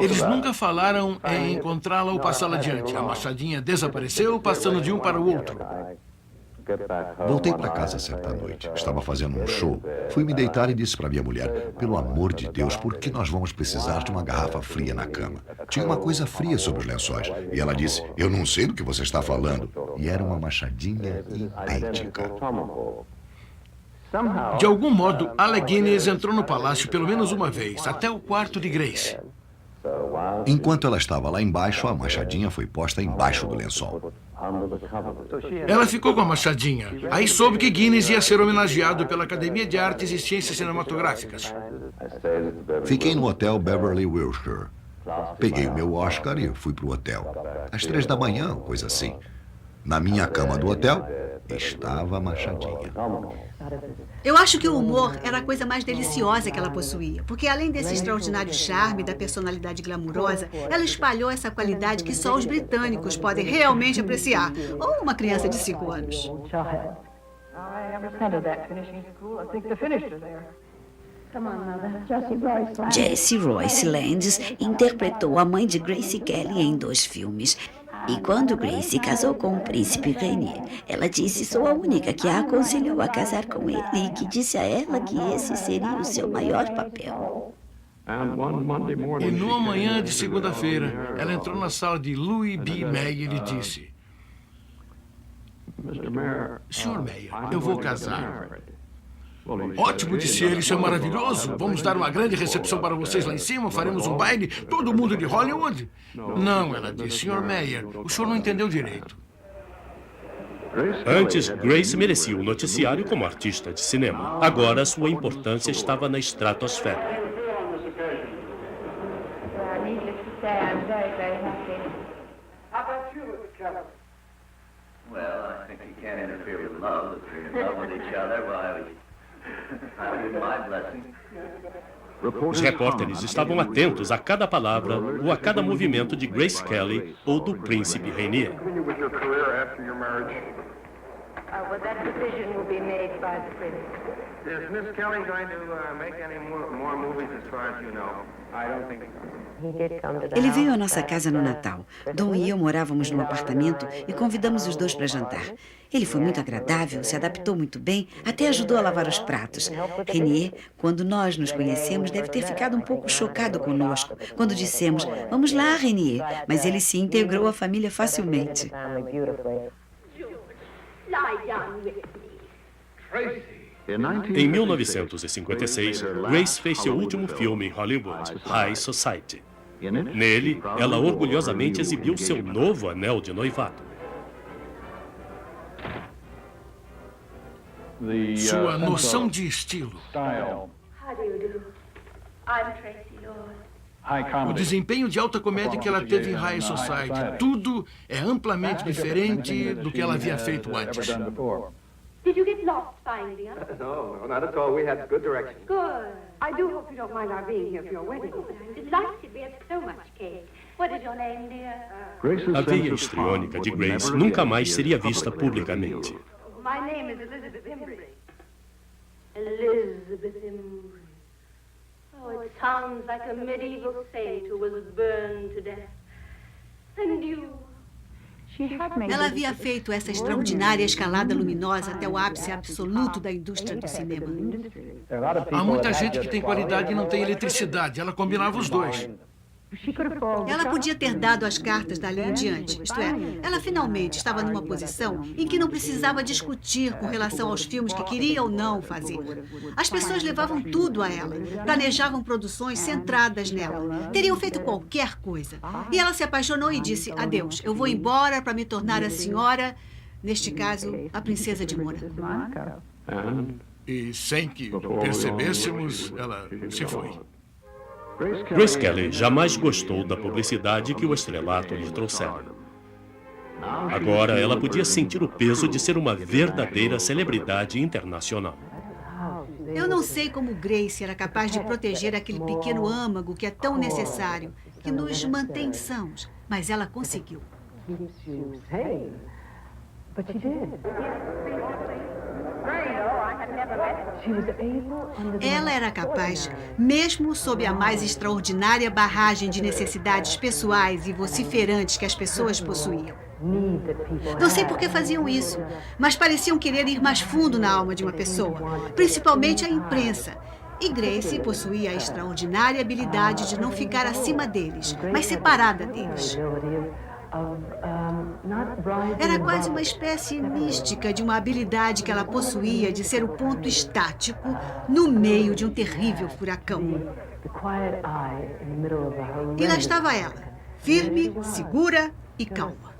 Eles nunca falaram em encontrá-la ou passá-la adiante. A machadinha desapareceu, passando de um para o outro. Voltei para casa certa noite. Estava fazendo um show. Fui me deitar e disse para minha mulher: pelo amor de Deus, por que nós vamos precisar de uma garrafa fria na cama? Tinha uma coisa fria sobre os lençóis. E ela disse: eu não sei do que você está falando. E era uma machadinha idêntica. De algum modo, Alec Guinness entrou no palácio pelo menos uma vez, até o quarto de Grace. Enquanto ela estava lá embaixo, a machadinha foi posta embaixo do lençol. Ela ficou com a machadinha. Aí soube que Guinness ia ser homenageado pela Academia de Artes e Ciências Cinematográficas. Fiquei no hotel Beverly Wilshire. Peguei o meu Oscar e fui para o hotel. Às 3 da manhã, coisa assim. Na minha cama do hotel, estava a machadinha. Eu acho que o humor era a coisa mais deliciosa que ela possuía, porque além desse extraordinário charme da personalidade glamurosa, ela espalhou essa qualidade que só os britânicos podem realmente apreciar, ou uma criança de 5 anos. Jessie Royce Landis interpretou a mãe de Grace Kelly em 2 filmes. E quando Grace casou com o príncipe Rainier, ela disse: sou a única que a aconselhou a casar com ele e que disse a ela que esse seria o seu maior papel. E numa manhã de segunda-feira, ela entrou na sala de Louis B. Mayer e disse: Sr. Mayer, eu vou casar. Ótimo, disse ele, isso é maravilhoso. Vamos dar uma grande recepção para vocês lá em cima, faremos um baile, todo mundo de Hollywood. Não, ela disse, Sr. Mayer, o senhor não entendeu direito. Antes, Grace merecia um noticiário como artista de cinema. Agora, sua importância estava na estratosfera. Os repórteres estavam atentos a cada palavra ou a cada movimento de Grace Kelly ou do príncipe Rainier. Well, that decision will be made by the prince. Is Miss Kelly going to make any more movies as far as you know? I don't think so. Ele veio à nossa casa no Natal. Dom e eu morávamos num apartamento e convidamos os dois para jantar. Ele foi muito agradável, se adaptou muito bem, até ajudou a lavar os pratos. Renier, quando nós nos conhecemos, deve ter ficado um pouco chocado conosco quando dissemos, vamos lá, Renier, mas ele se integrou à família facilmente. Em 1956, Grace fez seu último filme em Hollywood, High Society. Nele, ela orgulhosamente exibiu seu novo anel de noivado. Sua noção de estilo. O desempenho de alta comédia que ela teve em High Society, tudo é amplamente diferente do que ela havia feito antes. Did you get lost finding us? No, not at all. We had good direction. Good. I do hope you don't mind our being here for your wedding. I'm delighted. We have so much cake. What is your name, dear? A veia histriônica de Grace nunca mais seria vista publicamente. My name is Elizabeth Embry. Elizabeth Embry. Oh, it sounds like a medieval saint who was burned to death. And you... Ela havia feito essa extraordinária escalada luminosa até o ápice absoluto da indústria do cinema. Há muita gente que tem qualidade e não tem eletricidade. Ela combinava os dois. Ela podia ter dado as cartas dali em diante. Isto é, ela finalmente estava numa posição em que não precisava discutir com relação aos filmes que queria ou não fazer. As pessoas levavam tudo a ela, planejavam produções centradas nela, teriam feito qualquer coisa. E ela se apaixonou e disse, adeus, eu vou embora para me tornar a senhora, neste caso, a princesa de Mônaco. E sem que percebêssemos, ela se foi. Grace Kelly jamais gostou da publicidade que o estrelato lhe trouxera. Agora ela podia sentir o peso de ser uma verdadeira celebridade internacional. Eu não sei como Grace era capaz de proteger aquele pequeno âmago que é tão necessário, que nos mantém sãos, mas ela conseguiu. Ela era capaz, mesmo sob a mais extraordinária barragem de necessidades pessoais e vociferantes que as pessoas possuíam. Não sei por que faziam isso, mas pareciam querer ir mais fundo na alma de uma pessoa, principalmente a imprensa. E Grace possuía a extraordinária habilidade de não ficar acima deles, mas separada deles. Era quase uma espécie mística de uma habilidade que ela possuía de ser o ponto estático no meio de um terrível furacão. E lá estava ela, firme, segura e calma.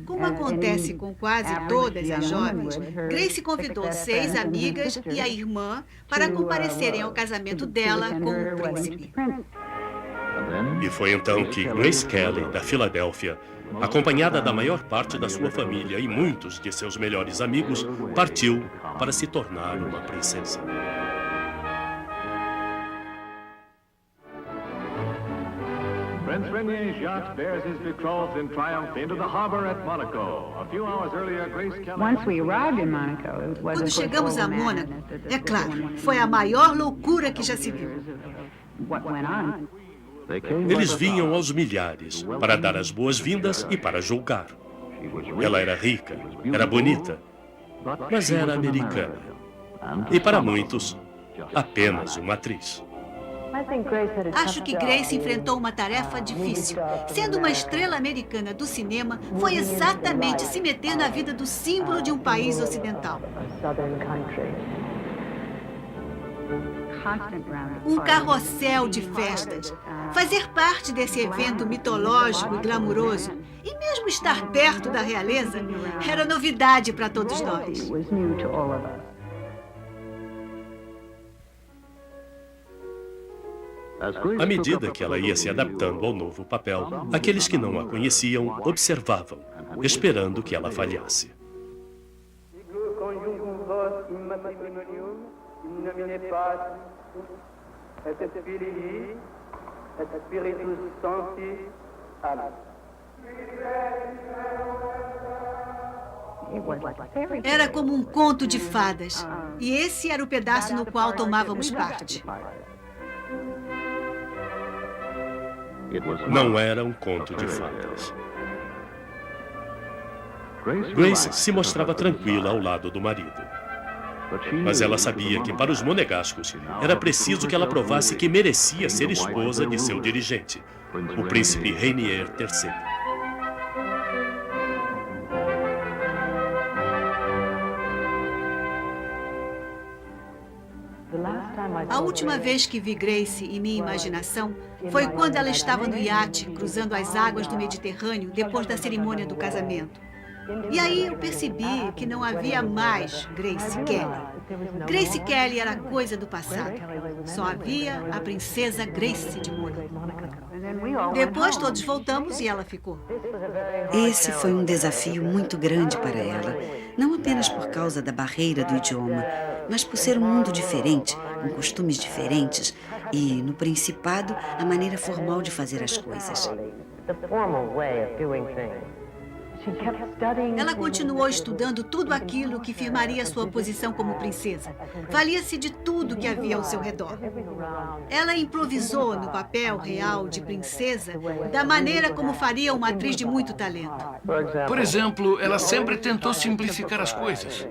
Como acontece com quase todas as jovens, Grace convidou 6 amigas e a irmã para comparecerem ao casamento dela com o príncipe. E foi então que Grace Kelly, da Filadélfia, acompanhada da maior parte da sua família e muitos de seus melhores amigos, partiu para se tornar uma princesa. Prince Renier's yacht bears his betrothed in triumph into the harbor at Monaco. A few hours earlier, Grace Kelly... Quando chegamos a Mônaco, é claro, foi a maior loucura que já se viu. Eles vinham aos milhares para dar as boas-vindas e para julgar. Ela era rica, era bonita, mas era americana. E para muitos, apenas uma atriz. Acho que Grace enfrentou uma tarefa difícil. Sendo uma estrela americana do cinema, foi exatamente se meter na vida do símbolo de um país ocidental. Um carrossel de festas. Fazer parte desse evento mitológico e glamuroso, e mesmo estar perto da realeza, era novidade para todos nós. À medida que ela ia se adaptando ao novo papel, aqueles que não a conheciam observavam, esperando que ela falhasse. Domine Patris, et Filii, et Spiritus Sancti. Amen. Era como um conto de fadas. E esse era o pedaço no qual tomávamos parte. Não era um conto de fadas. Grace se mostrava tranquila ao lado do marido. Mas ela sabia que para os monegascos era preciso que ela provasse que merecia ser esposa de seu dirigente, o príncipe Rainier III. A última vez que vi Grace em minha imaginação foi quando ela estava no iate, cruzando as águas do Mediterrâneo depois da cerimônia do casamento. E aí eu percebi que não havia mais Grace Kelly. Grace Kelly era coisa do passado. Só havia a princesa Grace de Mônaco. Depois todos voltamos e ela ficou. Esse foi um desafio muito grande para ela. Não apenas por causa da barreira do idioma, mas por ser um mundo diferente, com costumes diferentes e, no Principado, a maneira formal de fazer as coisas. Ela continuou estudando tudo aquilo que firmaria sua posição como princesa. Valia-se de tudo que havia ao seu redor. Ela improvisou no papel real de princesa da maneira como faria uma atriz de muito talento. Por exemplo, ela sempre tentou simplificar as coisas.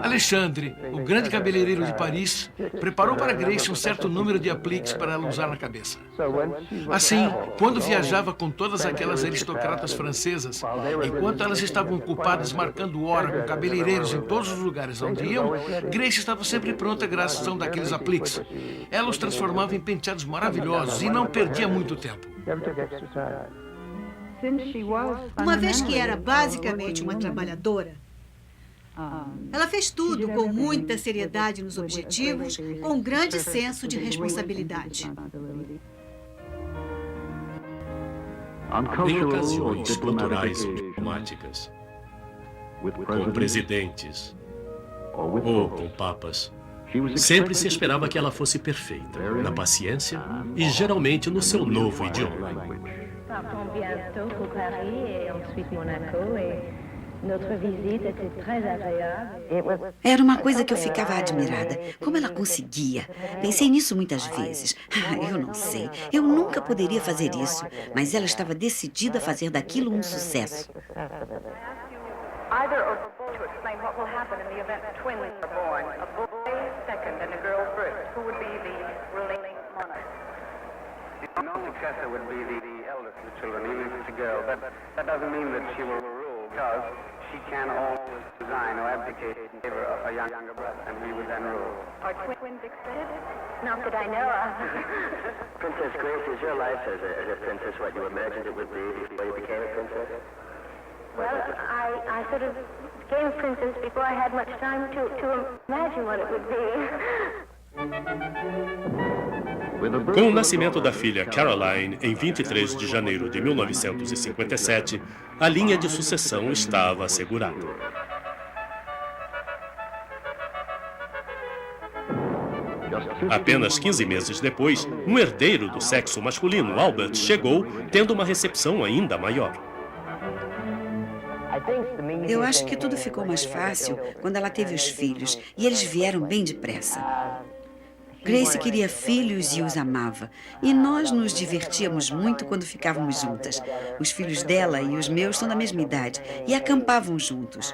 Alexandre, o grande cabeleireiro de Paris, preparou para Grace um certo número de apliques para ela usar na cabeça. Assim, quando viajava com todas aquelas aristocratas francesas, enquanto elas estavam ocupadas marcando hora com cabeleireiros em todos os lugares onde iam, Grace estava sempre pronta graças a um daqueles apliques. Ela os transformava em penteados maravilhosos e não perdia muito tempo. Uma vez que era basicamente uma trabalhadora, ela fez tudo com muita seriedade nos objetivos, com um grande senso de responsabilidade. Em ocasiões culturais ou diplomáticas, com presidentes ou com papas, sempre se esperava que ela fosse perfeita, na paciência e geralmente no seu novo idioma. Partons bientôt pour Paris et ensuite Monaco et notre visite était très agréable. Era uma coisa que eu ficava admirada. Como ela conseguia? Pensei nisso muitas vezes. Eu não sei. Eu nunca poderia fazer isso. Mas ela estava decidida a fazer daquilo um sucesso. Either or to explain what will happen in the event twins are born. A boy second and a girl first. Who would be the ruling monarch? The successor would be the eldest of the children, even if it's a girl. But that doesn't mean that she will rule, because she can always resign or abdicate in favor of her younger brother, and he would then rule. Are twins expected? Not that I know of. Princess Grace, is your life as a princess what you imagined it would be before you became a princess? Well, I sort of became a princess before I had much time to imagine what it would be. Com o nascimento da filha Caroline, em 23 de janeiro de 1957, a linha de sucessão estava assegurada. Apenas 15 meses depois, um herdeiro do sexo masculino, Albert, chegou, tendo uma recepção ainda maior. Eu acho que tudo ficou mais fácil quando ela teve os filhos, e eles vieram bem depressa. Grace queria filhos e os amava. E nós nos divertíamos muito quando ficávamos juntas. Os filhos dela e os meus são da mesma idade e acampavam juntos.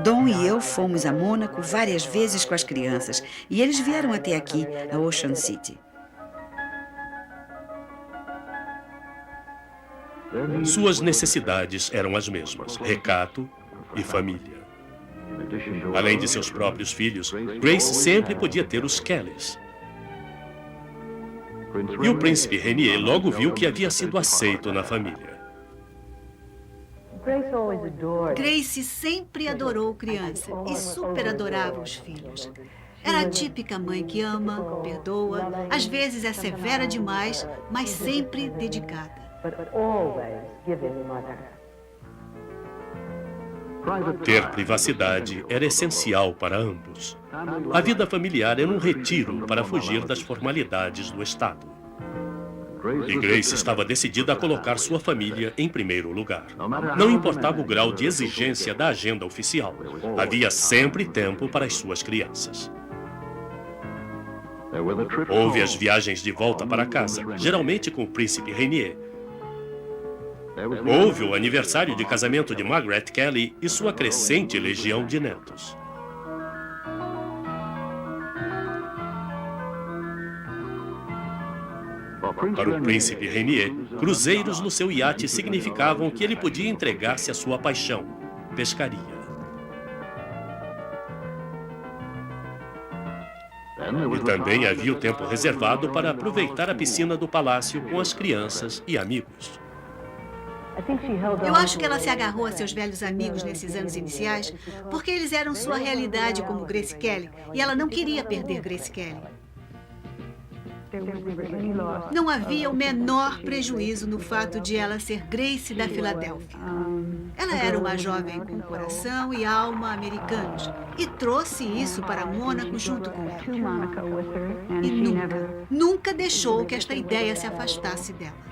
Don e eu fomos a Mônaco várias vezes com as crianças e eles vieram até aqui, a Ocean City. Suas necessidades eram as mesmas: recato e família. Além de seus próprios filhos, Grace sempre podia ter os Kellys. E o príncipe Rainier logo viu que havia sido aceito na família. Grace sempre adorou criança e super adorava os filhos. Era a típica mãe que ama, perdoa, às vezes é severa demais, mas sempre dedicada. Ter privacidade era essencial para ambos. A vida familiar era um retiro para fugir das formalidades do Estado. E Grace estava decidida a colocar sua família em primeiro lugar. Não importava o grau de exigência da agenda oficial, havia sempre tempo para as suas crianças. Houve as viagens de volta para casa, geralmente com o príncipe Rainier. Houve o aniversário de casamento de Margaret Kelly e sua crescente legião de netos. Para o príncipe Rainier, cruzeiros no seu iate significavam que ele podia entregar-se à sua paixão, pescaria. E também havia o tempo reservado para aproveitar a piscina do palácio com as crianças e amigos. Eu acho que ela se agarrou a seus velhos amigos nesses anos iniciais porque eles eram sua realidade como Grace Kelly e ela não queria perder Grace Kelly. Não havia o menor prejuízo no fato de ela ser Grace da Filadélfia. Ela era uma jovem com coração e alma americanos e trouxe isso para Mônaco junto com ela. E nunca deixou que esta ideia se afastasse dela.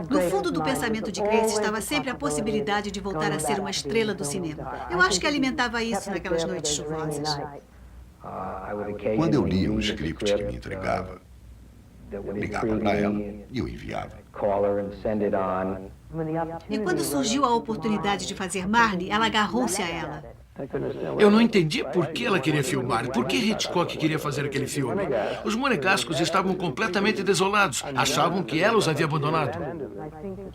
No fundo do pensamento de Grace estava sempre a possibilidade de voltar a ser uma estrela do cinema. Eu acho que alimentava isso naquelas noites chuvosas. Quando eu lia um script que me entregava, ligava para ela e o enviava. E quando surgiu a oportunidade de fazer Marnie, ela agarrou-se a ela. Eu não entendi por que ela queria filmar, por que Hitchcock queria fazer aquele filme. Os monegascos estavam completamente desolados, achavam que ela os havia abandonado.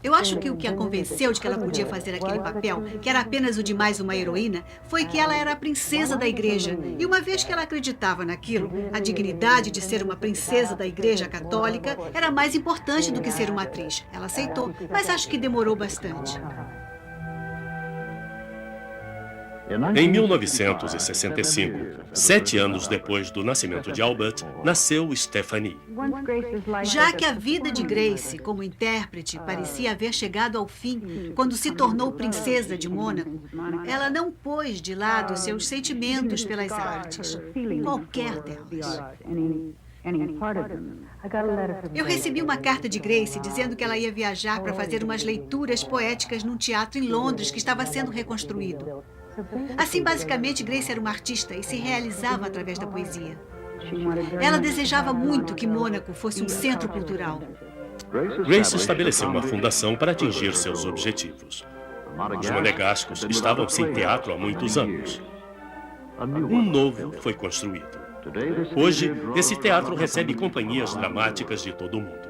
Eu acho que o que a convenceu de que ela podia fazer aquele papel, que era apenas o de mais uma heroína, foi que ela era a princesa da igreja. E uma vez que ela acreditava naquilo, a dignidade de ser uma princesa da igreja católica era mais importante do que ser uma atriz. Ela aceitou, mas acho que demorou bastante. Em 1965, 7 anos depois do nascimento de Albert, nasceu Stephanie. Já que a vida de Grace como intérprete parecia haver chegado ao fim quando se tornou princesa de Mônaco, ela não pôs de lado seus sentimentos pelas artes, qualquer delas. Eu recebi uma carta de Grace dizendo que ela ia viajar para fazer umas leituras poéticas num teatro em Londres que estava sendo reconstruído. Assim, basicamente, Grace era uma artista e se realizava através da poesia. Ela desejava muito que Mônaco fosse um centro cultural. Grace estabeleceu uma fundação para atingir seus objetivos. Os monegascos estavam sem teatro há muitos anos. Um novo foi construído. Hoje, esse teatro recebe companhias dramáticas de todo o mundo.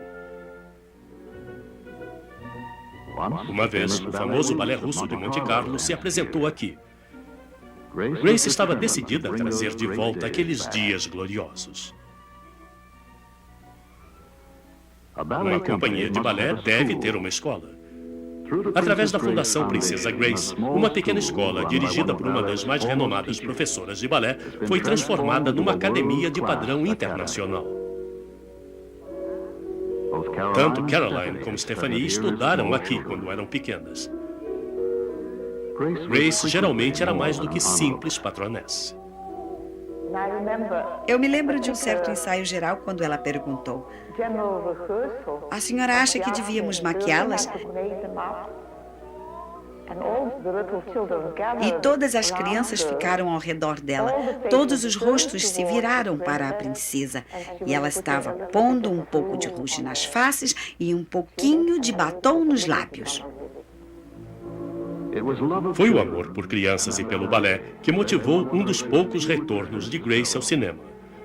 Uma vez, o famoso balé russo de Monte Carlo se apresentou aqui. Grace estava decidida a trazer de volta aqueles dias gloriosos. Uma companhia de balé deve ter uma escola. Através da Fundação Princesa Grace, uma pequena escola dirigida por uma das mais renomadas professoras de balé foi transformada numa academia de padrão internacional. Tanto Caroline como Stephanie estudaram aqui quando eram pequenas. Grace geralmente era mais do que simples patronesse. Eu me lembro de um certo ensaio geral quando ela perguntou: "A senhora acha que devíamos maquiá-las?" E todas as crianças ficaram ao redor dela. Todos os rostos se viraram para a princesa. E ela estava pondo um pouco de rouge nas faces e um pouquinho de batom nos lábios. Foi o amor por crianças e pelo balé que motivou um dos poucos retornos de Grace ao cinema,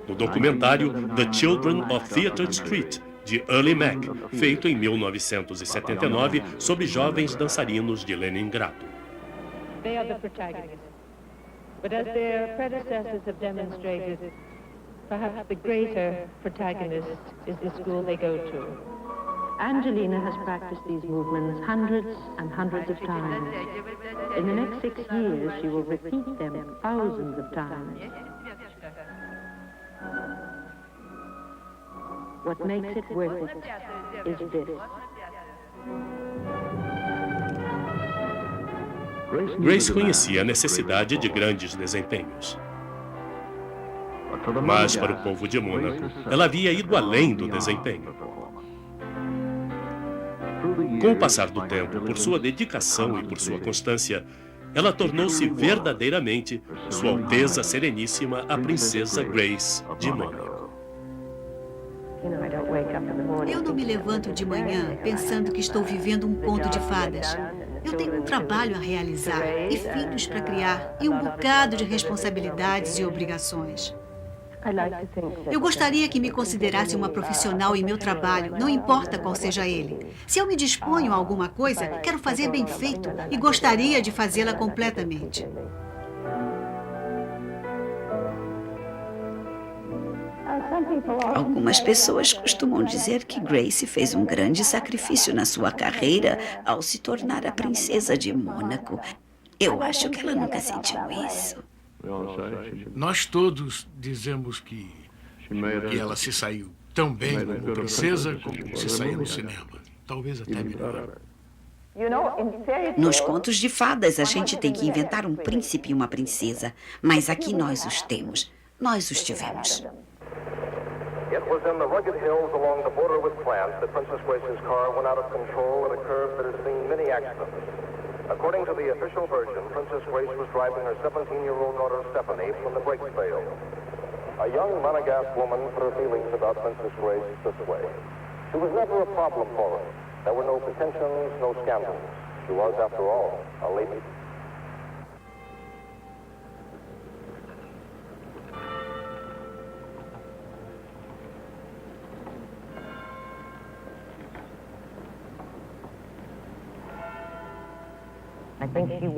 no documentário The Children of Theatre Street, de Early Mac, feito em 1979 sobre jovens dançarinos de Leningrado. They are the protagonists. But as their predecessors have demonstrated, perhaps the greater protagonist is the school they go to. Angelina has practiced these movements hundreds and hundreds of times. In the next 6 years, she will repeat them thousands of times. What makes it worth it is this. Grace conhecia a necessidade de grandes desempenhos. Mas, para o povo de Mônaco, ela havia ido além do desempenho. Com o passar do tempo, por sua dedicação e por sua constância, ela tornou-se verdadeiramente Sua Alteza Sereníssima, a Princesa Grace de Mônaco. Eu não me levanto de manhã pensando que estou vivendo um conto de fadas. Eu tenho um trabalho a realizar e filhos para criar e um bocado de responsabilidades e obrigações. Eu gostaria que me considerasse uma profissional em meu trabalho, não importa qual seja ele. Se eu me disponho a alguma coisa, quero fazer bem feito e gostaria de fazê-la completamente. Algumas pessoas costumam dizer que Grace fez um grande sacrifício na sua carreira ao se tornar a princesa de Mônaco. Eu acho que ela nunca sentiu isso. Nós todos dizemos que ela se saiu tão bem como princesa como se saiu no cinema. Talvez até melhor. Nos contos de fadas, a gente tem que inventar um príncipe e uma princesa. Mas aqui nós os temos. Nós os tivemos. It was in the rugged hills along the border with France that Princess Grace's car went out of control at a curve that has seen many accidents. According to the official version, Princess Grace was driving her 17-year-old daughter Stephanie when the brakes failed. A young Monegasque woman put her feelings about Princess Grace this way. She was never a problem for her. There were no pretensions, no scandals. She was, after all, a lady.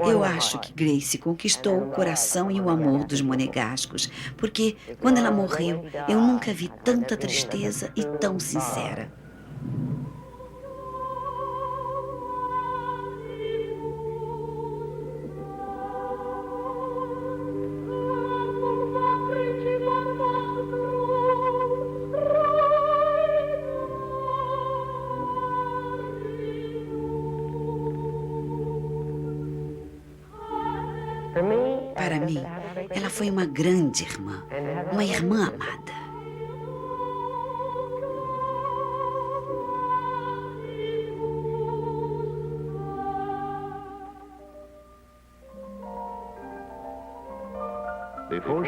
Eu acho que Grace conquistou o coração e o amor dos monegascos, porque, quando ela morreu, eu nunca vi tanta tristeza e tão sincera. Para mim, ela foi uma grande irmã, uma irmã amada.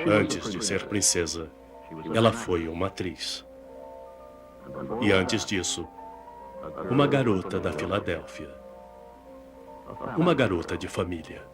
Antes de ser princesa, ela foi uma atriz. E antes disso, uma garota da Filadélfia. Uma garota de família.